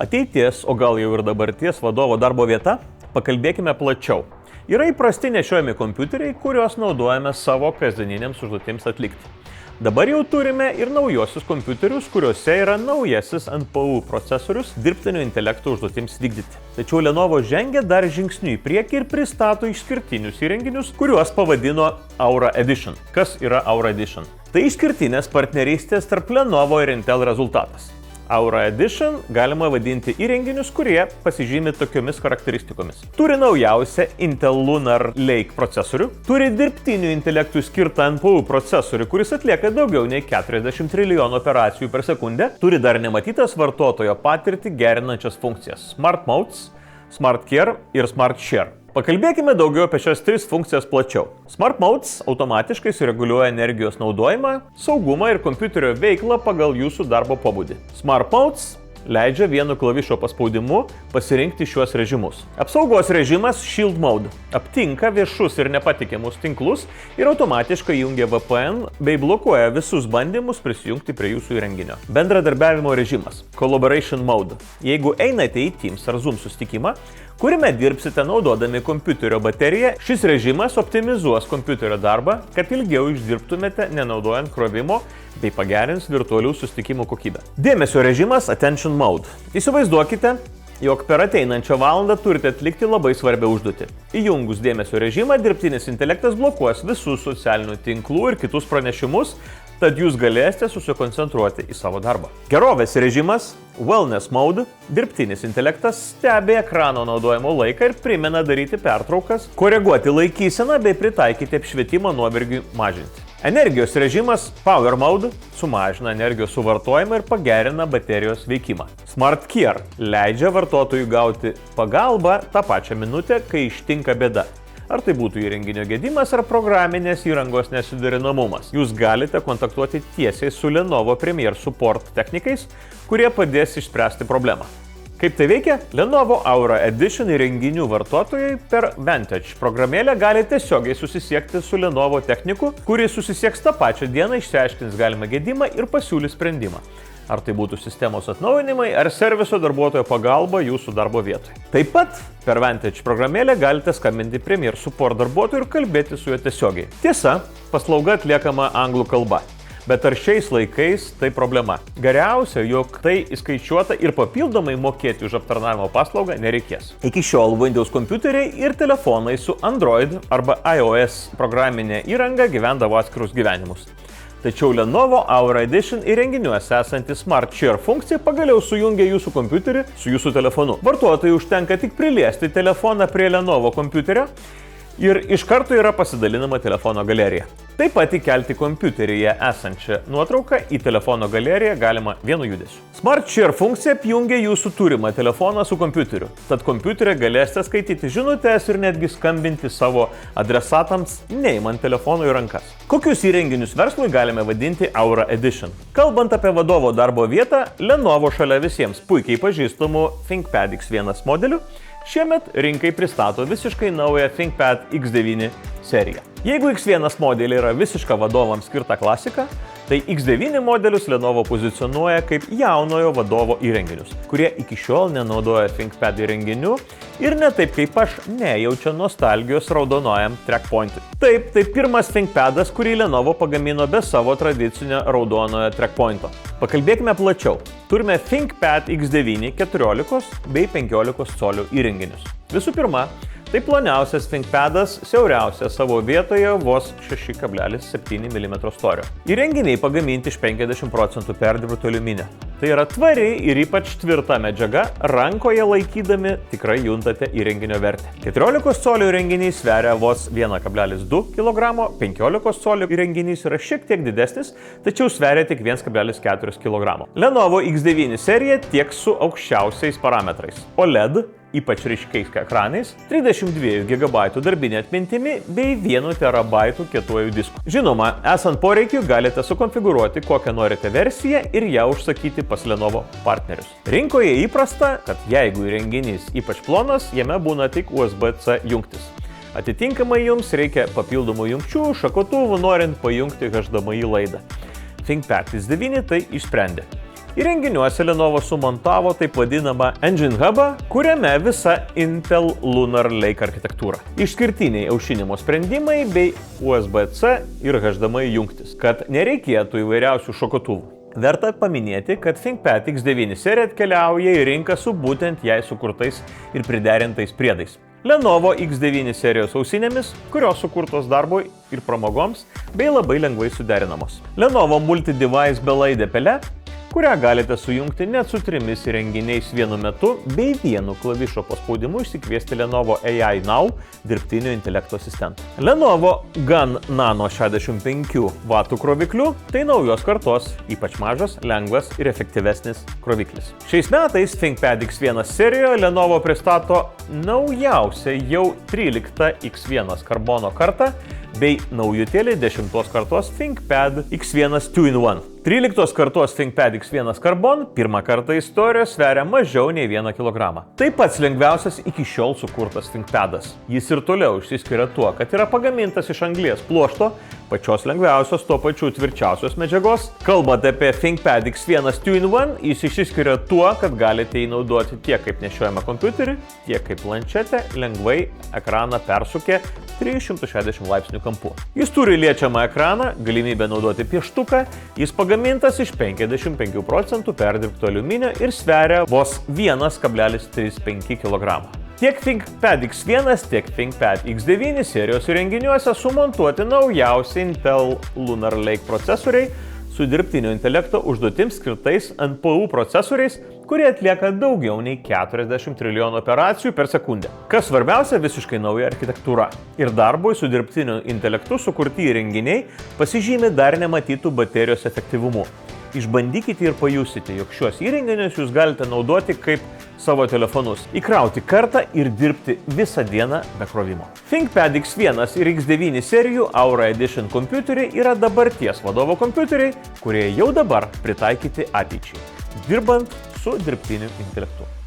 Ateities, o gal jau ir dabarties vadovo darbo vieta? Pakalbėkime plačiau. Yra įprasti nešiojami kompiuteriai, kuriuos naudojame savo kasdieniniams užduotims atlikti. Dabar jau turime ir naujosius kompiuterius, kuriuose yra naujasis NPU procesorius dirbtinio intelekto užduotims vykdyti. Tačiau Lenovo žengia dar žingsniu į priekį ir pristato išskirtinius įrenginius, kuriuos pavadino Aura Edition. Kas yra Aura Edition? Tai išskirtinės partnerystės tarp Lenovo ir Intel rezultatas. Aura Edition galima vadinti įrenginius, kurie pasižymi tokiomis charakteristikomis. Turi naujausią Intel Lunar Lake procesorių, turi dirbtinių intelektų skirtą NPU procesorių, kuris atlieka daugiau nei 40 trilijonų operacijų per sekundę, turi dar nematytas vartotojo patirtį gerinančias funkcijas Smart Modes, Smart Care ir Smart Share. Pakalbėkime daugiau apie šias tris funkcijas plačiau. Smart Modes automatiškai sureguliuoja energijos naudojimą, saugumą ir kompiuterio veiklą pagal jūsų darbo pobūdį. Smart Modes leidžia vienu klavišo paspaudimu pasirinkti šiuos režimus. Apsaugos režimas Shield Mode aptinka viešus ir nepatikimus tinklus ir automatiškai jungia VPN bei blokuoja visus bandymus prisijungti prie jūsų įrenginio. Bendradarbiavimo režimas Collaboration Mode. Jeigu einate į Teams ar Zoom susitikimą, kuriame dirbsite naudodami kompiuterio bateriją, šis režimas optimizuos kompiuterio darbą, kad ilgiau išdirbtumėte nenaudojant krovimo bei pagerins virtualių susitikimų kokybę. Dėmesio režimas Attention Mode. Įsivaizduokite, jog per ateinančią valandą turite atlikti labai svarbią užduotį. Įjungus dėmesio režimą, dirbtinis intelektas blokuos visus socialinių tinklų ir kitus pranešimus, tad jūs galėsite susikoncentruoti į savo darbą. Gerovės režimas Wellness Mode. Dirbtinis intelektas stebi ekrano naudojimo laiką ir primena daryti pertraukas, koreguoti laikyseną bei pritaikyti apšvietimą nuovargiui mažinti. Energijos režimas Power Mode sumažina energijos suvartojimą ir pagerina baterijos veikimą. Smart Care leidžia vartotojui gauti pagalbą tą pačią minutę, kai ištinka bėda. Ar tai būtų įrenginio gedimas ar programinės įrangos nesuderinamumas. Jūs galite kontaktuoti tiesiai su Lenovo Premier Support technikais, kurie padės išspręsti problemą. Kaip tai veikia? Lenovo Aura Edition įrenginių vartotojai per Vantage programėlę gali tiesiogiai susisiekti su Lenovo techniku, kuris susisieks tą pačią dieną, išsiaiškins galimą gedimą ir pasiūlys sprendimą. Ar tai būtų sistemos atnaujinimai, ar serviso darbuotojo pagalba jūsų darbo vietoje. Taip pat per Vantage programėlę galite skambinti Premier Support darbuotojui ir kalbėti su juo tiesiogiai. Tiesa, paslauga atliekama anglų kalba. Bet ar šiais laikais tai problema? Geriausia, jog tai įskaičiuota ir papildomai mokėti už aptarnavimo paslaugą nereikės. Iki šiol Windows kompiuteriai ir telefonai su Android arba iOS programinė įranga gyvendavo atskirus gyvenimus. Tačiau Lenovo Aura Edition įrenginiuose esanti Smart Share funkcija pagaliau sujungia jūsų kompiuterį su jūsų telefonu. Vartotojui užtenka tik priliesti telefoną prie Lenovo kompiuterio ir iš karto yra pasidalinama telefono galerija. Taip pat įkelti kompiuteryje esančią nuotrauką į telefono galeriją galima vienu judesiu. Smart Share funkcija apjungia jūsų turimą telefoną su kompiuteriu, tad kompiuterė galėsite skaityti žinutes ir netgi skambinti savo adresatams, neimant telefono į rankas. Kokius įrenginius verslui galime vadinti Aura Edition? Kalbant apie vadovo darbo vietą, Lenovo šalia visiems puikiai pažįstamų ThinkPad X1 modelių šiemet rinkai pristato visiškai naują ThinkPad X9 seriją. Jeigu X1 modeliai yra visiška vadovams skirta klasika, tai X9 modelius Lenovo pozicionuoja kaip jaunojo vadovo įrenginius, kurie iki šiol nenaudoja ThinkPad įrenginių ir ne taip kaip aš nejaučia nostalgijos raudonojam trackpointui. Taip, tai pirmas ThinkPadas, kurį Lenovo pagamino be savo tradicinio raudonojo trackpointo. Pakalbėkime plačiau. Turime ThinkPad X9 14 bei 15 colių įrenginius. Visų pirma, tai ploniausias ThinkPadas, siauriausias savo vietoje vos 6,7 mm storio. Įrenginiai pagaminti iš 50% perdirbto aliuminio. Tai yra tvari ir ypač tvirta medžiaga, rankoje laikydami tikrai juntate įrenginio vertę. 14 colių įrenginys sveria vos 1,2 kg, 15 colių įrenginys yra šiek tiek didesnis, tačiau sveria tik 1,4 kg. Lenovo X9 serija tiek su aukščiausiais parametrais. OLED, ypač ryškiais ekranais, 32 GB darbinė atmintimi bei 1 TB kietuoju disku. Žinoma, esant poreikiu galite sukonfigūruoti kokią norite versiją ir ją užsakyti pas Lenovo partnerius. Rinkoje įprasta, kad jeigu įrenginys ypač plonas, jame būna tik USB-C jungtis. Atitinkamai jums reikia papildomų jungčių, šakotuvų, norint pajungti HDMI laidą. ThinkPad X9 tai išsprendė. Įrenginiuose Lenovo sumontavo taip vadinamą Engine Hub'ą, kuriame visa Intel Lunar Lake architektūra. Išskirtiniai aušinimo sprendimai bei USB-C ir HDMI jungtis, kad nereikėtų įvairiausių šokotuvų. Verta paminėti, kad ThinkPad X9 serija atkeliauja į rinką su būtent jai sukurtais ir priderintais priedais. Lenovo X9 serijos ausinėmis, kurios sukurtos darbui ir pramogoms, bei labai lengvai suderinamos. Lenovo multi-device belaidė pele, kurią galite sujungti net su 3 įrenginiais vienu metu bei vienu klavišo paspaudimu išsikviesti Lenovo AI Now dirbtinio intelekto asistentą. Lenovo GAN Nano 65 W krovikliu tai naujos kartos, ypač mažas, lengvas ir efektyvesnis kroviklis. Šiais metais ThinkPad X1 serijoje Lenovo pristato naujausią jau 13 X1 karbono kartą bei naujutėlį 10 kartos ThinkPad X1 2-in-1. 13 kartos ThinkPad X1 Carbon pirmą kartą istorijoje sveria mažiau nei 1 kg. Tai pats lengviausias iki šiol sukurtas ThinkPadas. Jis ir toliau išsiskiria tuo, kad yra pagamintas iš anglies pluošto, pačios lengviausios, tuo pačiu tvirčiausios medžiagos. Kalbant apie ThinkPad X1 2-in-1, jis išsiskiria tuo, kad galite jį naudoti tiek kaip nešiojamą kompiuterį, tiek kaip planšetę, lengvai ekraną persukę 360 laipsnių kampu. Jis turi liečiamą ekraną, galimybę naudoti pieštuką, jis pagamintas iš 55% perdirbto aliuminio ir sveria vos 1,35 kg. Tiek ThinkPad X1, tiek ThinkPad X9 serijos įrenginiuose sumontuoti naujausi Intel Lunar Lake procesoriai su dirbtinio intelekto užduotims skirtais NPU procesoriais, kurie atlieka daugiau nei 40 trilijonų operacijų per sekundę. Kas svarbiausia, visiškai nauja architektūra. Ir darbui su dirbtiniu intelektu sukurti įrenginiai pasižymi dar nematytų baterijos efektyvumu. Išbandykite ir pajusite, jog šiuos įrenginius jūs galite naudoti kaip savo telefonus, įkrauti kartą ir dirbti visą dieną be krovimo. ThinkPad X1 ir X9 serijų Aura Edition kompiuteriai yra dabarties vadovo kompiuteriai, kurie jau dabar pritaikyti ateičiai, dirbant su dirbtiniu intelektu.